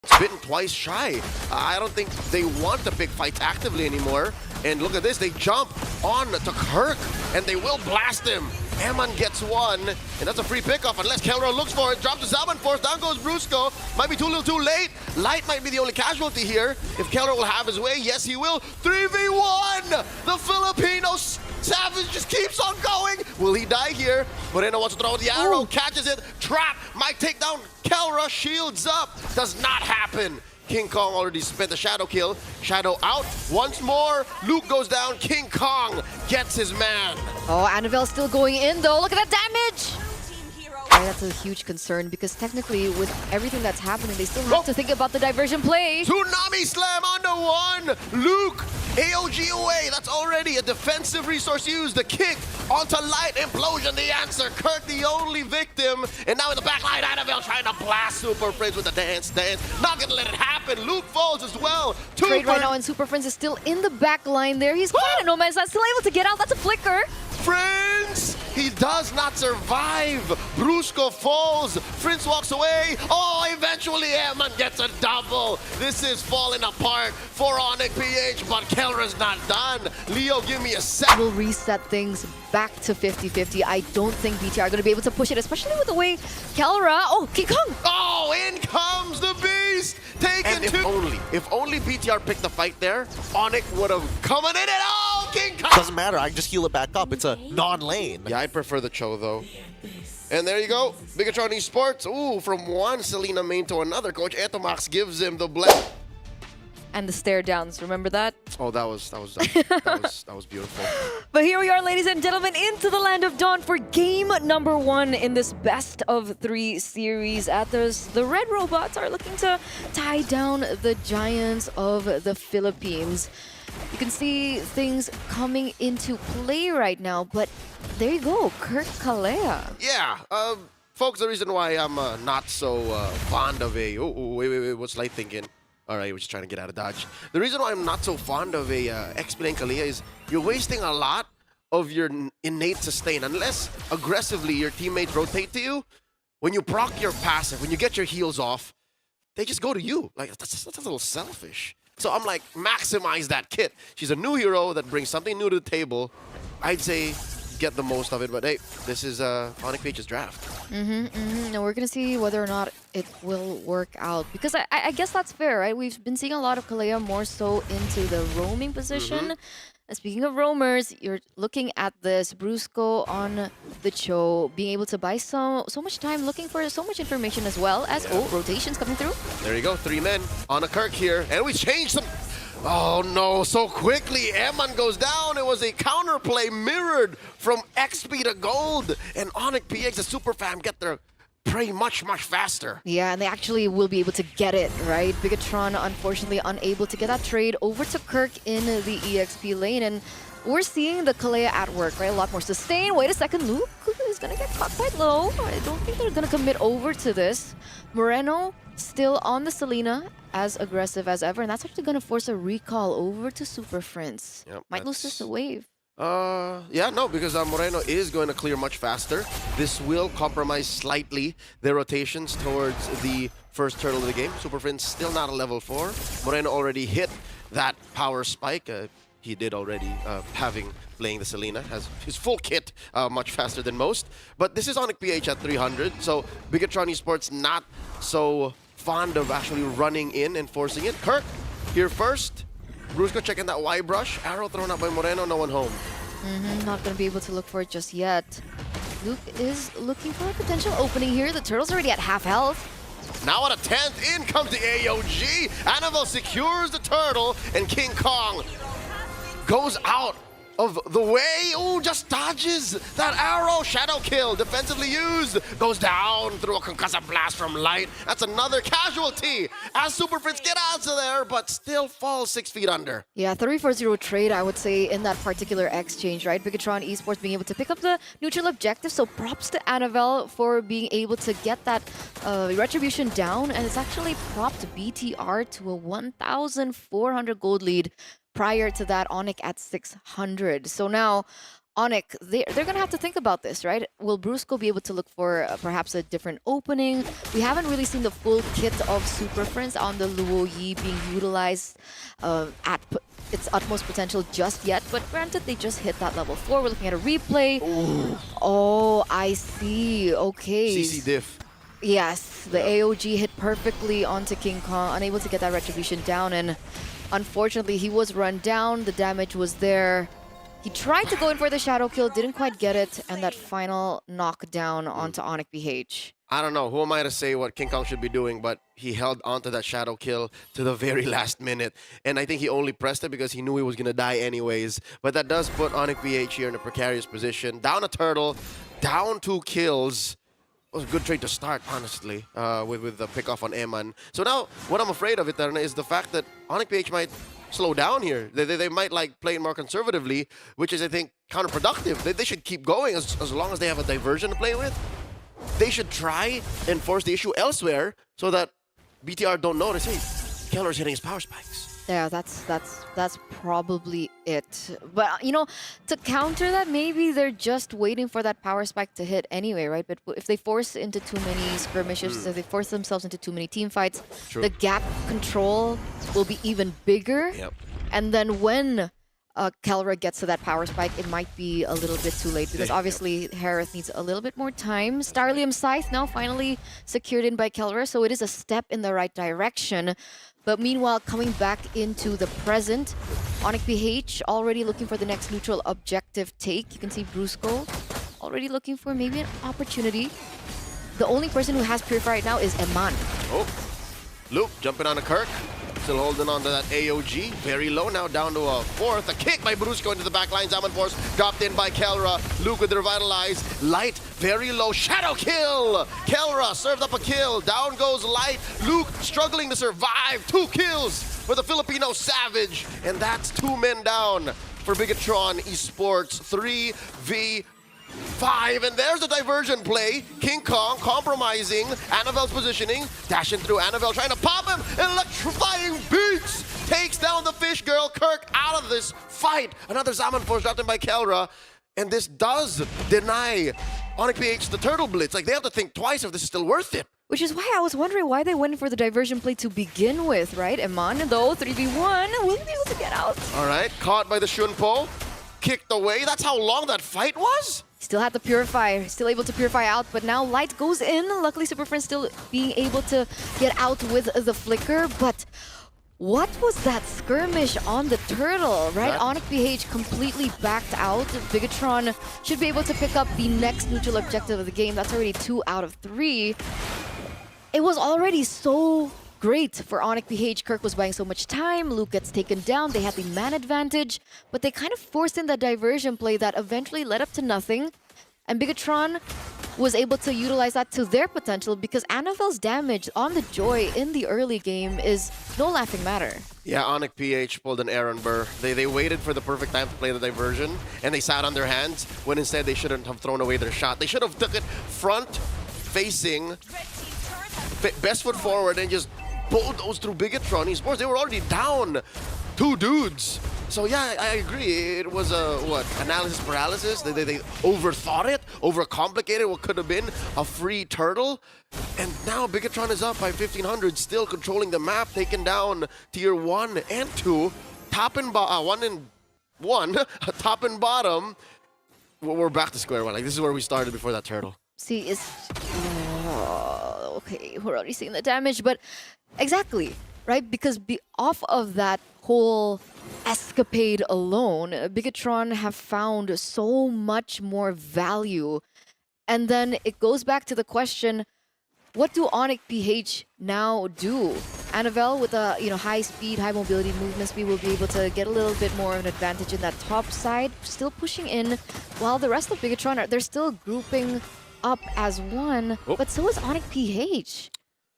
It's bitten twice shy. I don't think they want the big fights actively anymore. And look at this, they jump on to Kirk, and they will blast him. Eman gets one, and that's a free pickoff unless Kelro looks for it. Drops to Salmon Force, down goes Brusco. Might be too little too late. Light might be the only casualty here. If Kelro will have his way, yes he will. 3v1! The Filipinos Savage just keeps on going. Will he die here? Moreno wants to throw the arrow, catches it, trap, might take down Kelra, shields up. Does not happen. King Kong already spent the shadow kill. Shadow out. Once more, Luke goes down. King Kong gets his man. Oh, Annabelle's still going in though. Look at that damage! Right, that's a huge concern because technically with everything that's happening, they still have to think about the diversion play. Tsunami Slam on the one. Luke, AOG away. That's already a defensive resource used. The kick onto Light. Implosion, the answer. Kirk, the only victim. And now in the back line, Annabelle trying to blast Super Friends with the dance. Not gonna let it happen. Luke falls as well. Trade right now, and Super Friends is still in the back line there. He's quite a no man's land, still able to get out. That's a flicker. Friends! He does not survive. Brusco falls. Friends walks away. Oh, eventually Eman gets a double. This is falling apart for Onic PH, but Kelra's not done. Leo, give me a sec. Will reset things back to 50-50. I don't think BTR are going to be able to push it, especially with the way Kelra... Oh, King Kong! Oh, in comes the beast! Taken if only BTR picked the fight there, Onic would have come in and oh, King Kong! Doesn't matter, I can just heal it back up. It's a non-lane. Yeah, I prefer the Cho though. And there you go, BIGETRON Esports. Ooh, from one Selena main to another. Coach Etomax gives him the blend. And the stare downs, remember that? Oh, that was beautiful. But here we are, ladies and gentlemen, into the land of dawn for game number 1 in this best of 3 series. The Red Robots are looking to tie down the Giants of the Philippines. You can see things coming into play right now, but there you go, Kirk Kalea. Yeah, folks, the reason why I'm not so fond of a... Oh, wait, what's Light thinking? All right, we're just trying to get out of Dodge. The reason why I'm not so fond of a XP Kalea is you're wasting a lot of your innate sustain. Unless aggressively your teammates rotate to you, when you proc your passive, when you get your heals off, they just go to you. Like, that's a little selfish. So I'm like, maximize that kit. She's a new hero that brings something new to the table. I'd say get the most of it, but hey, this is Onic Page's draft. And we're going to see whether or not it will work out. Because I guess that's fair, right? We've been seeing a lot of Kalea more so into the roaming position. And speaking of roamers, you're looking at this Brusco on the Cho, being able to buy so much time, looking for so much information as well as, oh, rotations coming through. There you go, 3 men on a Kirk here. And we changed some... Oh no, so quickly, Eman goes down. It was a counterplay mirrored from XP to gold. And Onic PX, the super fan, get their prey much faster. Yeah, and they actually will be able to get it, right? BIGETRON, unfortunately, unable to get that trade over to Kirk in the EXP lane. And we're seeing the Kalea at work, right? A lot more sustain. Wait a second, Luke is going to get caught quite low. I don't think they're going to commit over to this. Moreno still on the Selena, as aggressive as ever, and that's actually going to force a recall over to Super Friends. Yep, might lose this a wave. Yeah, no, because Moreno is going to clear much faster. This will compromise slightly their rotations towards the first turtle of the game. Super Friends still not a level 4. Moreno already hit that power spike. He did already, playing the Selena, has his full kit much faster than most. But this is Onic PH at 300, so BIGETRON Esports not so fond of actually running in and forcing it. Kirk, here first. Brusco checking that Y brush. Arrow thrown out by Moreno, no one home. Not going to be able to look for it just yet. Luke is looking for a potential opening here. The turtle's already at half health. Now at a 10th, in comes the AOG. Annabelle secures the turtle, and King Kong goes out of the way. Oh, just dodges that arrow. Shadow kill, defensively used. Goes down through a concussive blast from Light. That's another casualty as Super Friends get out of there, but still falls 6 feet under. Yeah, 3-4-0 trade, I would say, in that particular exchange, right? BIGETRON Esports being able to pick up the neutral objective, so props to Annabelle for being able to get that retribution down, and it's actually propped BTR to a 1,400 gold lead. Prior to that, Onic at 600. So now, Onic, they're going to have to think about this, right? Will Brusco be able to look for perhaps a different opening? We haven't really seen the full kit of Super Friends on the Luo Yi being utilized at its utmost potential just yet, but granted, they just hit that level 4. We're looking at a replay. Ooh. Oh, I see. Okay. CC diff. Yes, the AOG hit perfectly onto King Kong, unable to get that retribution down, and unfortunately, he was run down. The damage was there. He tried to go in for the shadow kill, didn't quite get it, and that final knockdown onto Onic BH. I don't know. Who am I to say what King Kong should be doing, but he held onto that shadow kill to the very last minute. And I think he only pressed it because he knew he was going to die anyways. But that does put Onic BH here in a precarious position. Down a turtle, down 2 kills. It was a good trade to start, honestly, with the pick-off on Eman. So now, what I'm afraid of, Eterna, is the fact that Onic BH might slow down here. They might like play it more conservatively, which is, I think, counterproductive. They should keep going as long as they have a diversion to play with. They should try and force the issue elsewhere so that BTR don't notice, hey, Keller's hitting his power spikes. Yeah, that's probably it. But, you know, to counter that, maybe they're just waiting for that power spike to hit anyway, right? But if they force into too many skirmishes, if they force themselves into too many team fights, True. the gap control will be even bigger. Yep. And then when Kelra gets to that power spike, it might be a little bit too late because obviously Harith needs a little bit more time. Starlium Scythe now finally secured in by Kelra, so it is a step in the right direction. But meanwhile, coming back into the present, Onic BH already looking for the next neutral objective take. You can see Brusco already looking for maybe an opportunity. The only person who has Purify right now is Eman. Oh, Luke jumping on a Kirk. Still holding on to that AOG. Very low now, down to a 4th. A kick by Brusco into the back line. Zaman Force dropped in by Kelra. Luke with the Revitalize. Light, very low. Shadow kill! Kelra served up a kill. Down goes Light. Luke struggling to survive. 2 kills for the Filipino Savage. And that's 2 men down for Bigetron Esports. 3v5, and there's the diversion play. King Kong compromising Annavel's positioning, dashing through Annavel, trying to pop him, and electrifying beats takes down the fish girl. Kirk out of this fight. Another Zaman Force dropped in by Kelra, and this does deny Onic PH the turtle blitz. Like, they have to think twice if this is still worth it. Which is why I was wondering why they went for the diversion play to begin with, right? Eman, though, 3v1, will he be able to get out? All right, caught by the Shunpo, kicked away. That's how long that fight was? Still had the Purify, still able to Purify out, but now Light goes in. Luckily, Super Friends still being able to get out with the Flicker, but what was that skirmish on the turtle, right? Onic BH completely backed out. Bigetron should be able to pick up the next neutral objective of the game. That's already 2 out of 3. It was already so great for Onic BH. Kirk was buying so much time. Luke gets taken down. They had the man advantage, but they kind of forced in that diversion play that eventually led up to nothing. And Bigetron was able to utilize that to their potential because Annavel's damage on the Joy in the early game is no laughing matter. Yeah, Onic PH pulled an Aaron Burr. They waited for the perfect time to play the diversion, and they sat on their hands when instead they shouldn't have thrown away their shot. They should have took it front facing, best foot forward, and just bulldozed through Bigetron Esports. They were already down 2 dudes. So yeah, I agree. It was a, analysis paralysis. They overthought it, overcomplicated what could have been a free turtle. And now Bigetron is up by 1,500, still controlling the map, taking down tier 1 and 2. Top and 1 and 1, top and bottom. We're back to square one. Like, this is where we started before that turtle. See, it's... okay, we're already seeing the damage, but exactly, right? Because off of that whole escapade alone, Bigetron have found so much more value. And then it goes back to the question, what do Onic PH now do? Annavel with a high speed, high mobility movement speed will be able to get a little bit more of an advantage in that top side, still pushing in, while the rest of Bigetron they're still grouping up as one, but so is Onic PH.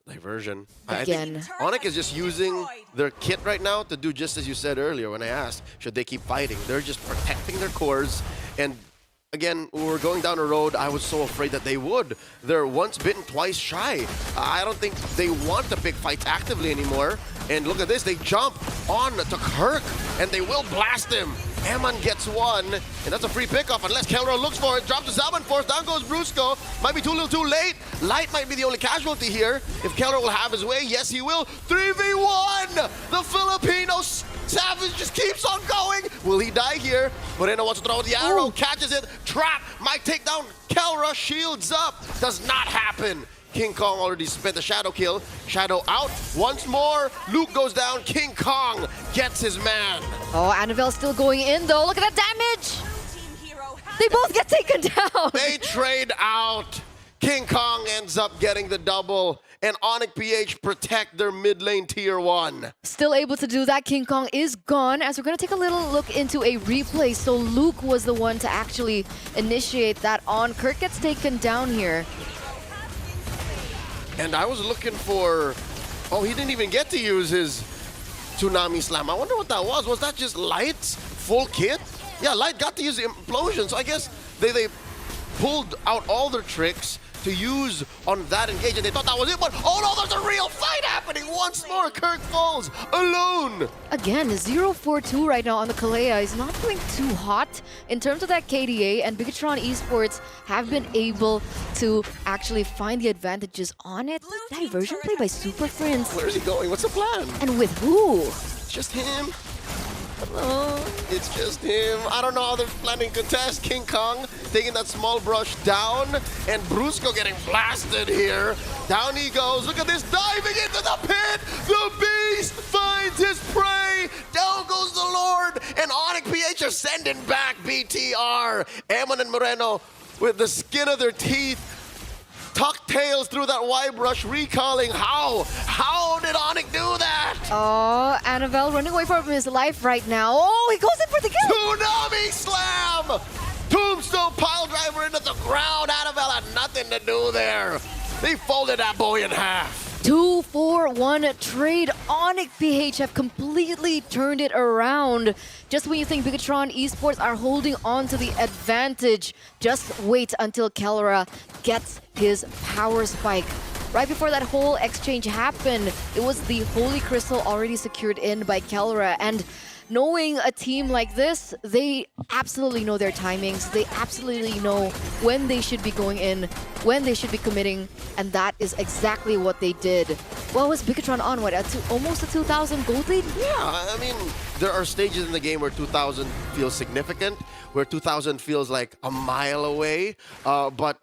Diversion. Again. I think Onic is just using their kit right now to do just as you said earlier when I asked, should they keep fighting? They're just protecting their cores. And again, when we're going down the road, I was so afraid that they would. They're once bitten, twice shy. I don't think they want to pick fights actively anymore. And look at this, they jump on to Kirk, and they will blast him. Eman gets one, and that's a free pickoff unless Kelro looks for it. Drops the Salmon Force, down goes Brusco. Might be too little too late. Light might be the only casualty here. If Kelro will have his way, yes he will. 3v1! The Filipino Savage just keeps on going. Will he die here? Moreno wants to throw the arrow, catches it. Trap, might take down Kelra, shields up. Does not happen. King Kong already spent the Shadow kill. Shadow out once more. Luke goes down. King Kong gets his man. Oh, Annabelle's still going in though. Look at that damage. They both get taken down. They trade out. King Kong ends up getting the double, and Onic PH protect their mid lane tier 1. Still able to do that. King Kong is gone, as we're going to take a little look into a replay. So Luke was the one to actually initiate that on. Kirk gets taken down here. And I was looking for... Oh, he didn't even get to use his Tsunami Slam. I wonder what that was. Was that just Light's full kit? Yeah, Light got to use the Implosion, so I guess they pulled out all their tricks to use on that engage, and they thought that was it, but oh no, there's a real fight happening once more. Kirk falls alone. Again, 0-4-2 right now on the Kalea is not doing too hot in terms of that KDA, and BIGETRON Esports have been able to actually find the advantages on it. Diversion play by Super Prince. Where is he going? What's the plan? And with who? It's just him. It's just him. I don't know how they're planning to contest. King Kong taking that small brush down, and Brusco getting blasted here. Down he goes. Look at this, diving into the pit. The beast finds his prey. Down goes the Lord, and Onic PH are sending back BTR. Eman and Moreno with the skin of their teeth tuck tails through that Y brush, recalling how? How did Onic do that? Oh, Annabelle running away from his life right now. Oh, he goes in for the kill. Tsunami Slam! Tombstone pile driver into the ground. Annabelle had nothing to do there. They folded that boy in half. 2-4-1 trade. Onic PH have completely turned it around. Just when you think BIGETRON Esports are holding on to the advantage, just wait until Kelra gets his power spike. Right before that whole exchange happened, it was the Holy Crystal already secured in by Kelra, and knowing a team like this, they absolutely know their timings. They absolutely know when they should be going in, when they should be committing, and that is exactly what they did. What was BIGETRON on? What, almost a 2,000 gold lead? Yeah, I mean, there are stages in the game where 2,000 feels significant, where 2,000 feels like a mile away, but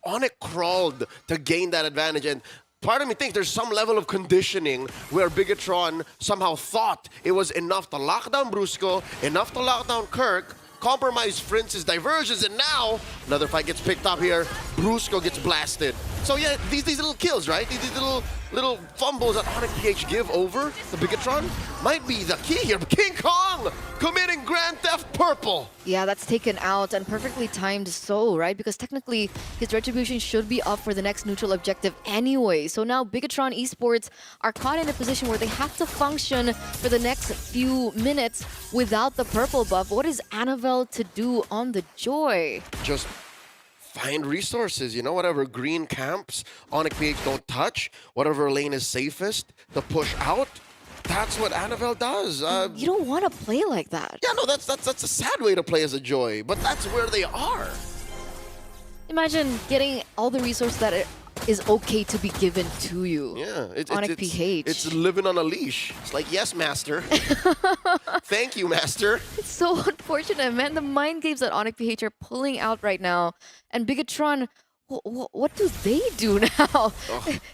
Onic crawled to gain that advantage, and part of me thinks there's some level of conditioning where BIGETRON somehow thought it was enough to lock down Brusco, enough to lock down Kirk, compromise Prince's diversions, and now another fight gets picked up here. Brusco gets blasted. So yeah, these little kills, right? These little fumbles that Onic PH give over the BIGETRON might be the key here. King Kong committing Grand Theft Purple. Yeah, that's taken out, and perfectly timed so, right? Because technically, his retribution should be up for the next neutral objective anyway. So now BIGETRON Esports are caught in a position where they have to function for the next few minutes without the purple buff. What is Annabelle to do on the Joy? Just find resources, you know, whatever green camps Onic PH don't touch, whatever lane is safest to push out. That's what Annabelle does. You don't want to play like that. Yeah, no, that's a sad way to play as a Joy, but that's where they are. Imagine getting all the resources that it is okay to be given to you. Yeah, Onic PH. It's living on a leash. It's like, yes, master. Thank you, master. It's so unfortunate, man. The mind games that Onic PH are pulling out right now. And BIGETRON, what do they do now?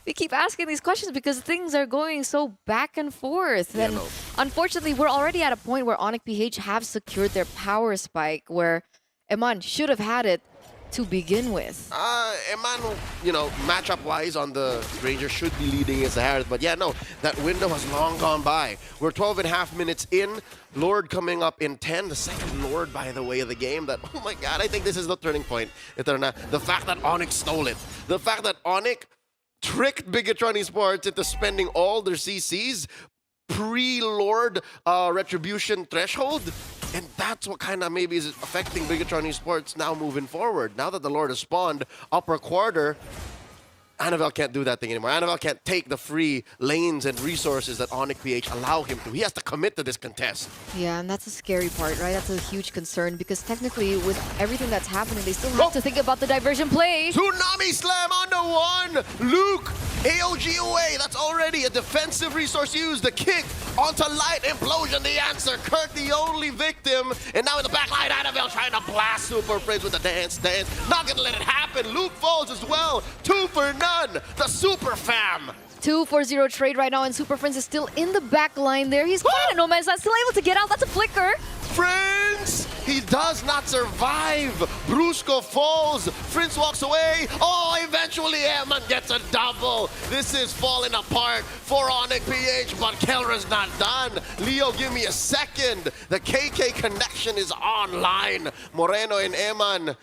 We keep asking these questions because things are going so back and forth. Yeah, and no. unfortunately, we're already at a point where Onic PH have secured their power spike, where Eman should have had it to begin with. Eman, you know, matchup-wise on the Ranger should be leading against the Harris, but yeah, no, that window has long gone by. We're 12.5 minutes in. Lord coming up in 10. The second Lord, by the way, of the game. That, oh my God, I think this is the turning point. The fact that Onic stole it. The fact that Onic tricked BIGETRON Esports into spending all their CCs pre-Lord retribution threshold. And that's what kind of maybe is affecting BIGETRON Esports now moving forward. Now that the Lord has spawned upper quarter, Annabelle can't do that thing anymore. Annabelle can't take the free lanes and resources that Onic PH allow him to. He has to commit to this contest. Yeah, and that's a scary part, right? That's a huge concern because technically with everything that's happening, they still have to think about the diversion play. Tsunami Slam on the one. Luke, AOG away. That's already a defensive resource used. The kick onto Light Implosion, the answer. Kirk, the only victim. And now in the back line, Annabelle trying to blast Super Friends with the dance. Not gonna let it happen. Luke falls as well. 2 for none. The Super Fam. 2-4-0 trade right now, and Super Friends is still in the back line there. He's caught in no man's land, still able to get out. That's a flicker. Friends, he does not survive. Brusco falls. Friends walks away. Oh, eventually Eman gets a double. This is falling apart for Onic PH, but Kelra's not done. Leo, give me a second. The KK connection is online. Moreno and Eman,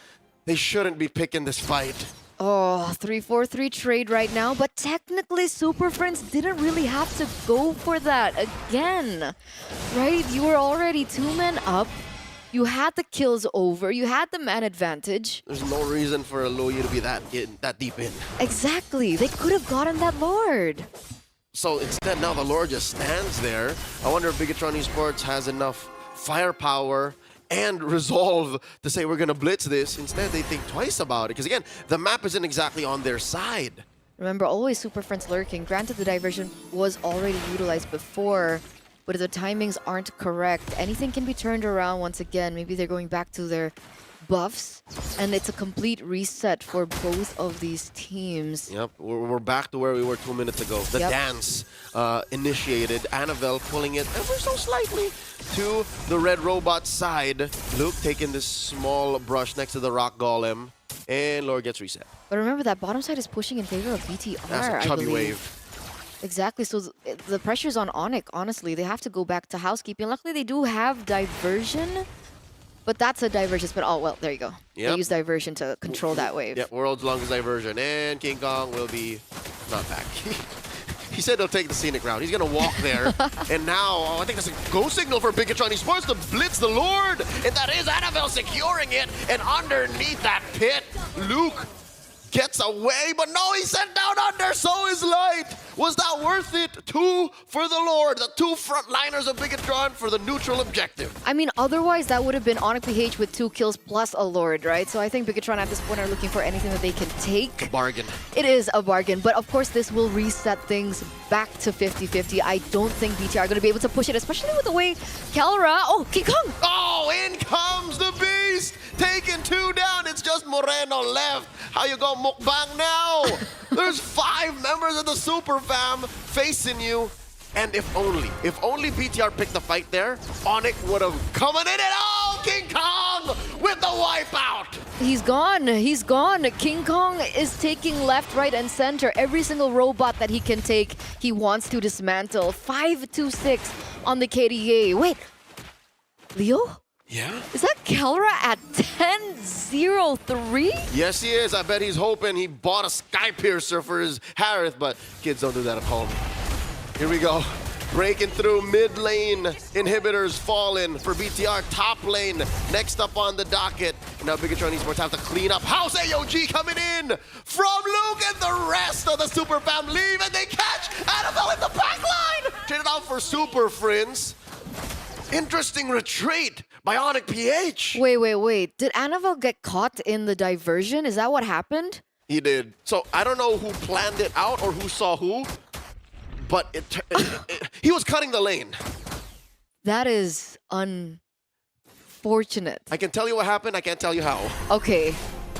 they shouldn't be picking this fight. Oh, 3-4-3 trade right now, but technically Super Friends didn't really have to go for that again, right? You were already 2 men up. You had the kills over. You had the man advantage. There's no reason for Aloy to be that deep in. Exactly. They could have gotten that Lord. So instead, now the Lord just stands there. I wonder if BIGETRON Esports has enough firepower and resolve to say we're going to blitz this. Instead, they think twice about it. Because again, the map isn't exactly on their side. Remember, always Super Friends lurking. Granted, the diversion was already utilized before, but if the timings aren't correct, anything can be turned around once again. Maybe they're going back to their buffs, and it's a complete reset for both of these teams. Yep, we're back to where we were 2 minutes ago. The dance initiated. Annabelle pulling it ever so slightly to the red robot side. Luke taking this small brush next to the rock golem, and Lord gets reset. But remember, that bottom side is pushing in favor of BTR, That's a chubby wave. Exactly, so the pressure's on Onic, honestly. They have to go back to housekeeping. Luckily, they do have diversion. But that's a diversion spin. Oh, well, there you go. Yep. They use diversion to control that wave. Yeah, world's longest diversion. And King Kong will be not back. He said he'll take the scenic route. He's going to walk there. And now, I think that's a go signal for BIGETRON Esports to blitz the Lord. And that is Annabelle securing it. And underneath that pit, Luke gets away, but no, he's sent down under, so is Light. Was that worth it? 2 for the Lord, the 2 frontliners of BIGETRON for the neutral objective. I mean, otherwise, that would have been Onic PH with 2 kills plus a Lord, right? So I think BIGETRON at this point are looking for anything that they can take. Bargain. It is a bargain, but of course, this will reset things back to 50-50. I don't think BTR are going to be able to push it, especially with the way Kelra... Oh, King Kong! Oh, in comes the beast! Taking 2 down, it's just Moreno left. How you go mukbang now? There's 5 members of the Super Fam facing you. And if only BTR picked the fight there, Onic would have come in and oh, King Kong with the wipeout. He's gone. He's gone. King Kong is taking left, right, and center. Every single robot that he can take, he wants to dismantle. 5-2-6 on the KDA. Wait, Leo? Yeah? Is that Kelra at 10-0-3? Yes, he is. I bet he's hoping he bought a Sky Piercer for his Harith, but kids don't do that at home. Here we go. Breaking through mid lane. Inhibitors falling for BTR. Top lane. Next up on the docket. Now BIGETRON Esports have to clean up. House AOG coming in from Luke, and the rest of the Super Fam leave, and they catch Annabelle in the back line. Turn it out for Super Friends. Interesting retreat by Onic PH. Wait. Did Annabelle get caught in the diversion? Is that what happened? He did. So I don't know who planned it out or who saw who, but he was cutting the lane. That is unfortunate. I can tell you what happened. I can't tell you how. Okay.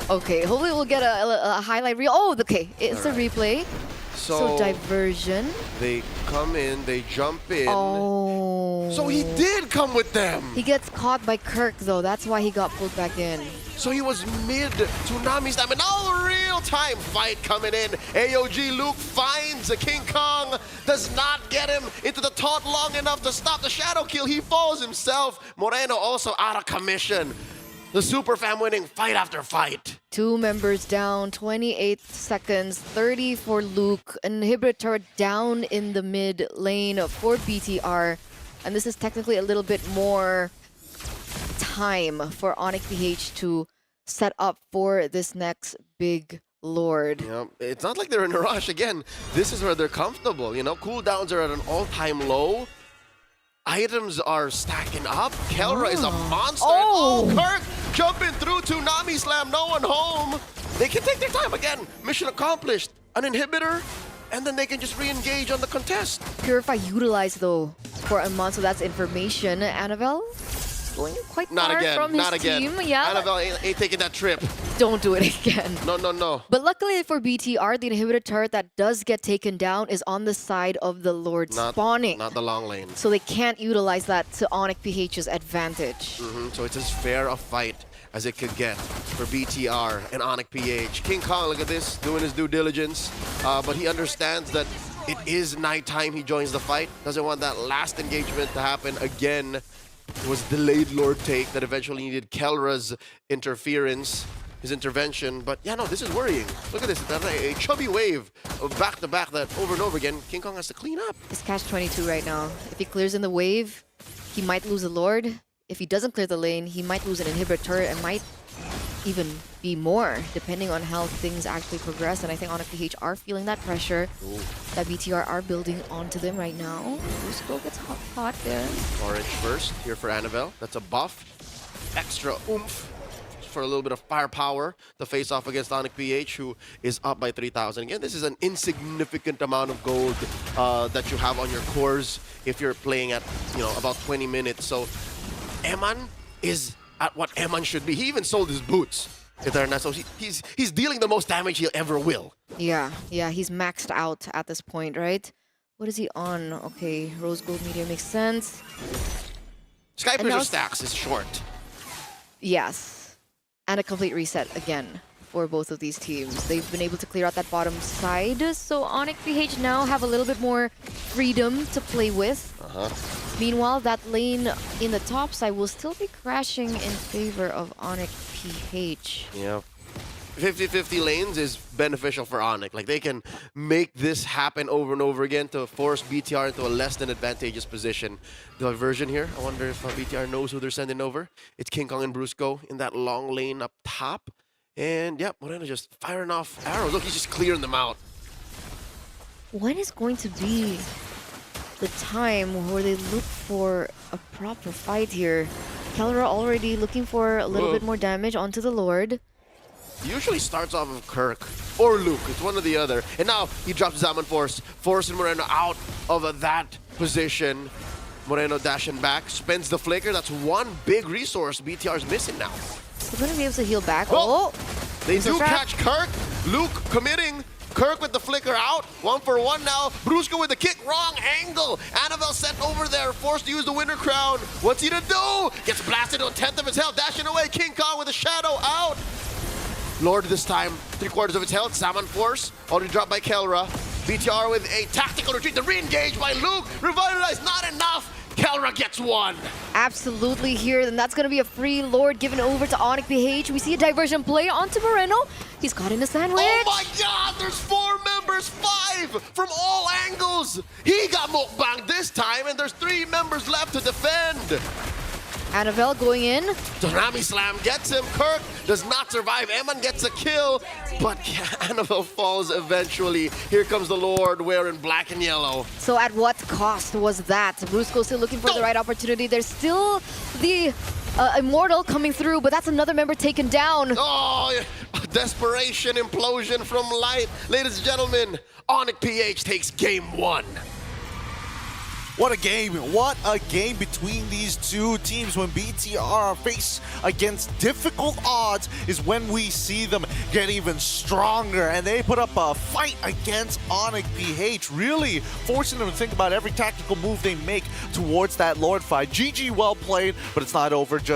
Hopefully we'll get a highlight reel. Oh, okay. It's a replay. So diversion. They come in, they jump in. Oh. So he did come with them. He gets caught by Kirk, though. That's why he got pulled back in. So he was mid Tsunami Snap, and now real-time fight coming in. AOG Luke finds a King Kong, does not get him into the taunt long enough to stop the shadow kill. He falls himself. Moreno also out of commission. The Super Fam winning fight after fight. 2 members down, 28 seconds, 30 for Luke. Inhibitor down in the mid lane for BTR. And this is technically a little bit more time for Onic PH to set up for this next big Lord. You know, it's not like they're in a rush. Again, this is where they're comfortable. You know, cooldowns are at an all-time low. Items are stacking up. Kelra is a monster. Oh. And Kirk jumping through Tsunami Slam. No one home. They can take their time. Again, mission accomplished. An inhibitor, and then they can just re-engage on the contest. Purify utilized though for Amon, so that's information. Annabelle going quite Not far again. from his Not again. team. Yeah, Annabelle ain't taking that trip. don't do it again. No, no, no. But luckily for BTR, the inhibitor turret that does get taken down is on the side of the Lord spawning. Not the long lane. So they can't utilize that to Onic PH's advantage. So it's as fair a fight as it could get for BTR and Onic PH. King Kong, look at this, doing his due diligence. But he understands that it is nighttime. He joins the fight. Doesn't want that last engagement to happen again. It was delayed Lord take that eventually needed Kelra's interference, his intervention. But yeah, no, this is worrying. Look at this, a chubby wave of back-to-back that over and over again, King Kong has to clean up. It's catch-22 right now. If he clears in the wave, he might lose a Lord. If he doesn't clear the lane, he might lose an inhibitor turret and might even be more, depending on how things actually progress. And I think Onic PH are feeling that pressure that BTR are building onto them right now. Brusco gets hot there. Orange first, here for Annabelle. That's a buff. Extra oomph for a little bit of firepower to face off against Onic PH, who is up by 3,000. Again, this is an insignificant amount of gold that you have on your cores if you're playing at, you know, about 20 minutes. So Eman is at what Eman should be. He even sold his boots. So he's dealing the most damage he ever will. Yeah, he's maxed out at this point, right? What is he on? Okay, Rose Gold Meteor makes sense. Sky Pressure stacks is short. Yes. And a complete reset again for both of these teams. They've been able to clear out that bottom side, so Onic PH now have a little bit more freedom to play with. Meanwhile, that lane in the top side will still be crashing in favor of Onic PH. Yeah. 50-50 lanes is beneficial for Onic. Like, they can make this happen over and over again to force BTR into a less than advantageous position. The diversion here, I wonder if BTR knows who they're sending over. It's King Kong and Brusco in that long lane up top. And, yeah, Moreno just firing off arrows. Look, he's just clearing them out. When is going to be the time where they look for a proper fight here? Kelra already looking for a little bit more damage onto the Lord. Usually starts off of Kirk or Luke. It's one or the other. And now he drops Zaman Force, forcing Moreno out of that position. Moreno dashing back, spends the flicker. That's one big resource BTR's missing now. He's going to be able to heal back. Oh! They do catch Kirk. Luke committing. Kirk with the flicker out. 1-for-1 now. Brusco with the kick. Wrong angle. Annabelle sent over there. Forced to use the Winter Crown. What's he to do? Gets blasted to a 10th of his health. Dashing away. King Kong with a shadow out. Lord this time. 3/4 of its health. Zaman Force. Already dropped by Kelra. BTR with a tactical retreat. The re-engage by Luke. Revitalized. Not enough. Kelra gets one. Absolutely here, and that's going to be a free Lord given over to Onic PH. We see a diversion play onto Moreno. He's caught in a sandwich. Oh my god, there's 4 members, 5 from all angles. He got mukbanged this time, and there's 3 members left to defend. Annabelle going in. Tsunami Slam gets him. Kirk does not survive. Eman gets a kill, but Annabelle falls eventually. Here comes the Lord wearing black and yellow. So at what cost was that? Brusco still looking for the right opportunity. There's still the Immortal coming through, but that's another member taken down. Oh, desperation implosion from Light. Ladies and gentlemen, Onic PH takes game 1. What a game. What a game between these two teams. When BTR face against difficult odds is when we see them get even stronger. And they put up a fight against Onic PH, really forcing them to think about every tactical move they make towards that Lord fight. GG, well played, but it's not over just